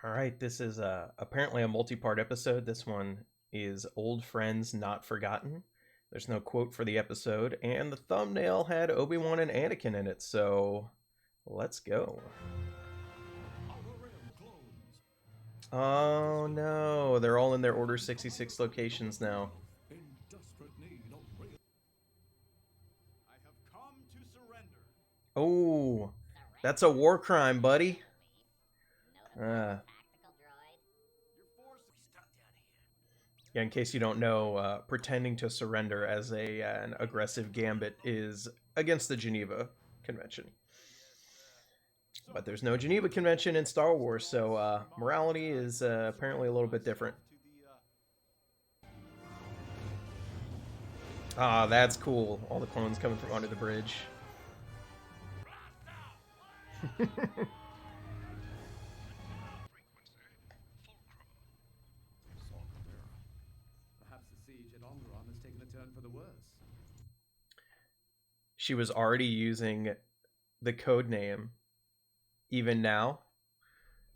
All right, this is apparently a multi-part episode. This one is Old Friends Not Forgotten. There's no quote for the episode, and the thumbnail had Obi-Wan and Anakin in it, so let's go. Oh no, they're all in their Order 66 locations now. Oh, that's a war crime, buddy. Uh, Yeah, in case you don't know, pretending to surrender as an aggressive gambit is against the Geneva Convention. But there's no Geneva Convention in Star Wars, so morality is apparently a little bit different. Ah, that's cool. All the clones coming from under the bridge. Perhaps the siege at Onderon has taken a turn for the worse. She was already using the code name even now.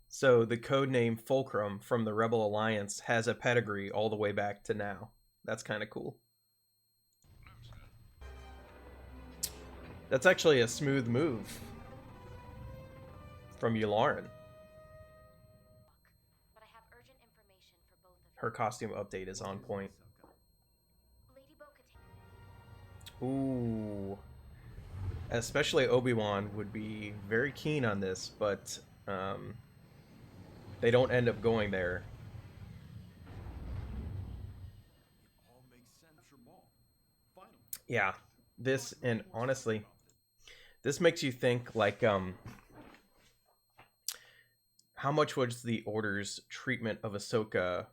So the code name Fulcrum from the Rebel Alliance has a pedigree all the way back to now. That's kind of cool. That's actually a smooth move from Yularen. Her costume update is on point. Ooh. Especially Obi-Wan would be very keen on this, but they don't end up going there. Yeah, this, and honestly, this makes you think like how much was the Order's treatment of Ahsoka?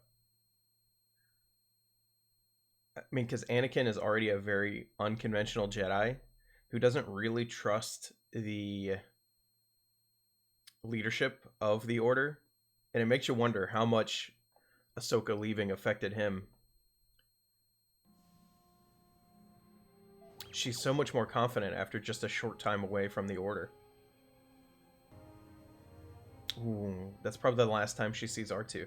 I mean, because Anakin is already a very unconventional Jedi who doesn't really trust the leadership of the Order, and it makes you wonder how much Ahsoka leaving affected him. She's so much more confident after just a short time away from the Order. Ooh, that's probably the last time she sees R2.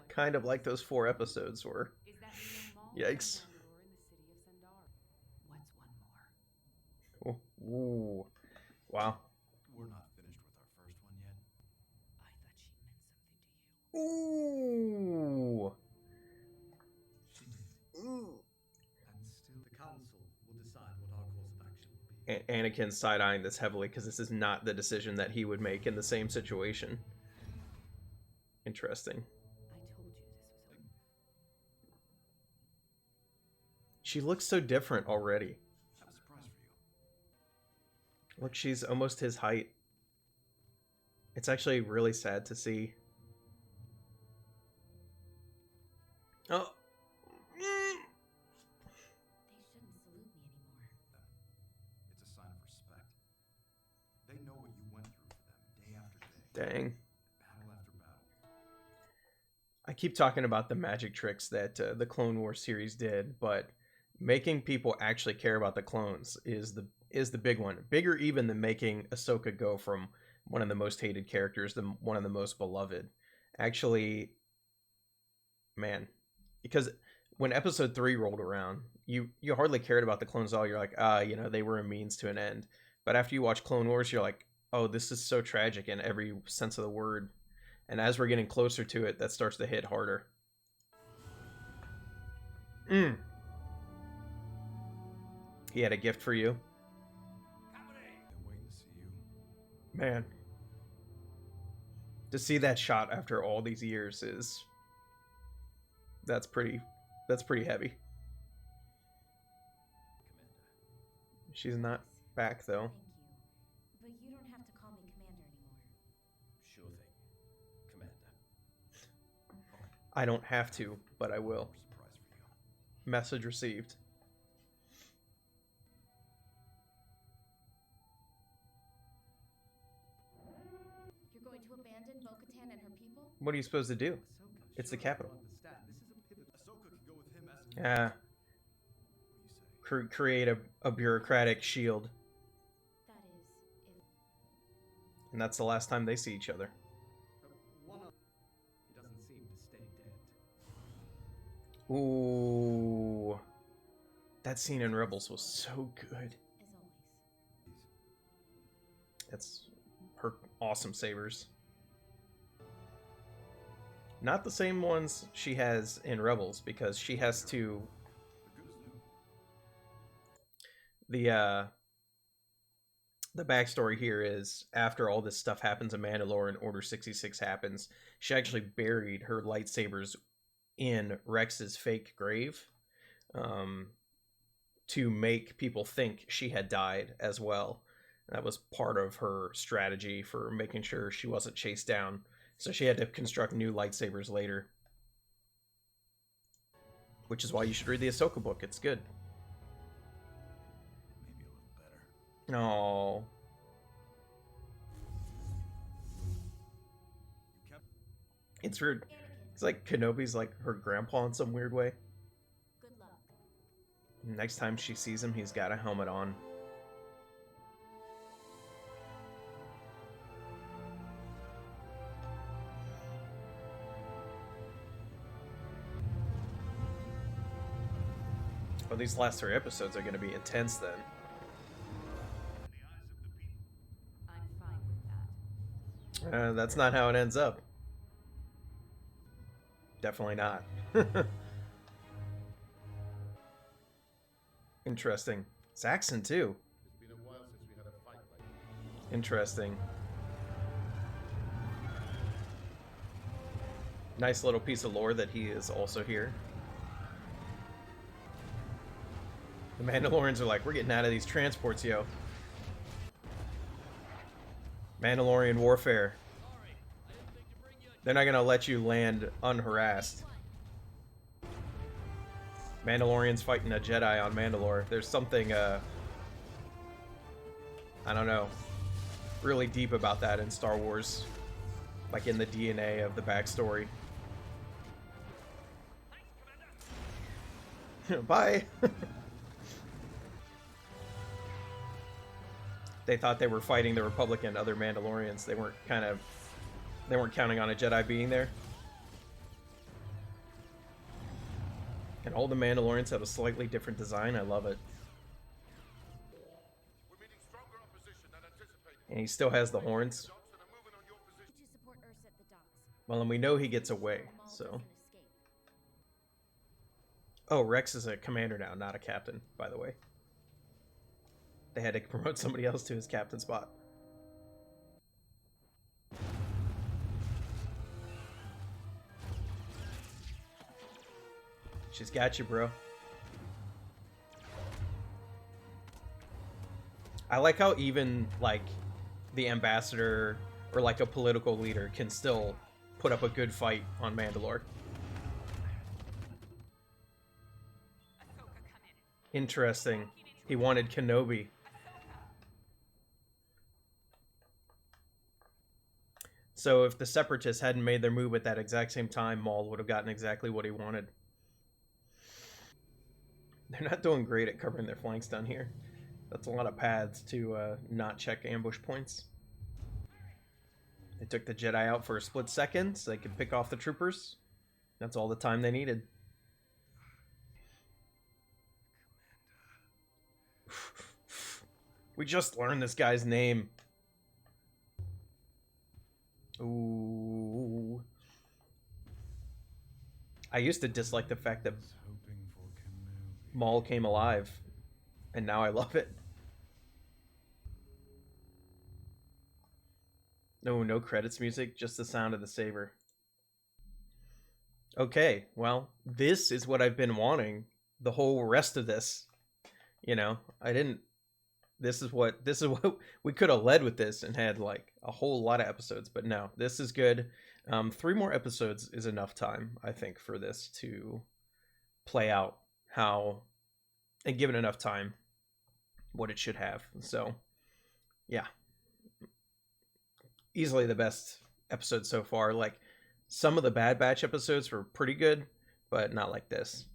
Kind of like those 4 episodes were. Yikes. Ooh. Wow. We're not finished with our first one yet. I thought she meant something to you. Ooh. She did. Ooh. And still, the council will decide what our course of action will be. Anakin's side-eyeing this heavily because this is not the decision that he would make in the same situation. Interesting. She looks so different already. I have a surprise for you. Look, she's almost his height. It's actually really sad to see. Oh. They shouldn't salute me anymore. It's a sign of respect. They know what you went through for them day after day. Dang. Battle after battle. I keep talking about the magic tricks that the Clone Wars series did, but making people actually care about the clones is the big one. Bigger even than making Ahsoka go from one of the most hated characters to one of the most beloved. Actually, man, because when episode 3 rolled around, you hardly cared about the clones at all. You're like, they were a means to an end. But after you watch Clone Wars, you're like, oh, this is so tragic in every sense of the word. And as we're getting closer to it, that starts to hit harder. He had a gift for you. Been waiting to see you. Man. To see that shot after all these years is that's pretty heavy. Commander. She's not back though. Thank you. But you don't have to call me Commander anymore. Sure thing, Commander. I don't have to, but I will. Surprise for you. Message received. You're going to abandon Bo-Katan and her people? What are you supposed to do? Ahsoka, It's the capital. understand. This is a pivot. Ahsoka can go with him as Yeah. create a bureaucratic shield, That is, and that's the last time they see each other. One other. He doesn't seem to stay dead. Ooh, that scene in Rebels was so good. as always. That's her awesome sabers. Not the same ones she has in Rebels, because she has to the backstory here is after all this stuff happens in Mandalore and Order 66 happens, she actually buried her lightsabers in Rex's fake grave, to make people think she had died as well. That was part of her strategy for making sure she wasn't chased down. So she had to construct new lightsabers later. Which is why you should read the Ahsoka book. It's good. Maybe a little better. Oh. It's weird. Anakin, It's like Kenobi's like her grandpa in some weird way. good luck. Next time she sees him, he's got a helmet on. Well, these last 3 episodes are going to be intense then. I'm fine with that. That's not how it ends up. Definitely not. Interesting. Saxon too. It's been a while since we had a fight like Interesting. Nice little piece of lore that he is also here. The Mandalorians are like, we're getting out of these transports, yo. Mandalorian warfare. They're not gonna let you land unharassed. Mandalorians fighting a Jedi on Mandalore. There's something, I don't know, really deep about that in Star Wars. Like in the DNA of the backstory. Bye! They thought they were fighting the Republic and other Mandalorians. They weren't counting on a Jedi being there. And all the Mandalorians have a slightly different design. I love it. we're meeting stronger opposition than anticipated. And he still has the horns. Docks and are moving on your position. To support Ursa at the docks. Well, and we know he gets away, Maul so... doesn't escape. Oh, Rex is a commander now, not a captain, by the way. They had to promote somebody else to his captain spot. She's got you, bro. I like how even, like, the ambassador or, like, a political leader can still put up a good fight on Mandalore. Interesting. He wanted Kenobi. So if the Separatists hadn't made their move at that exact same time, Maul would have gotten exactly what he wanted. They're not doing great at covering their flanks down here. That's a lot of paths to not check ambush points. They took the Jedi out for a split second so they could pick off the troopers. That's all the time they needed. We just learned this guy's name. Ooh. I used to dislike the fact that Hoping for Kenobi. Maul came alive, and now I love it. No, no credits music, just the sound of the saber. Okay, well, this is what I've been wanting the whole rest of this. You know, this is what we could have led with this and had like a whole lot of episodes, but no, this is good. 3 more episodes is enough time, I think, for this to play out how, and given enough time, what it should have. So, yeah. Easily the best episode so far. Like, some of the Bad Batch episodes were pretty good, but not like this.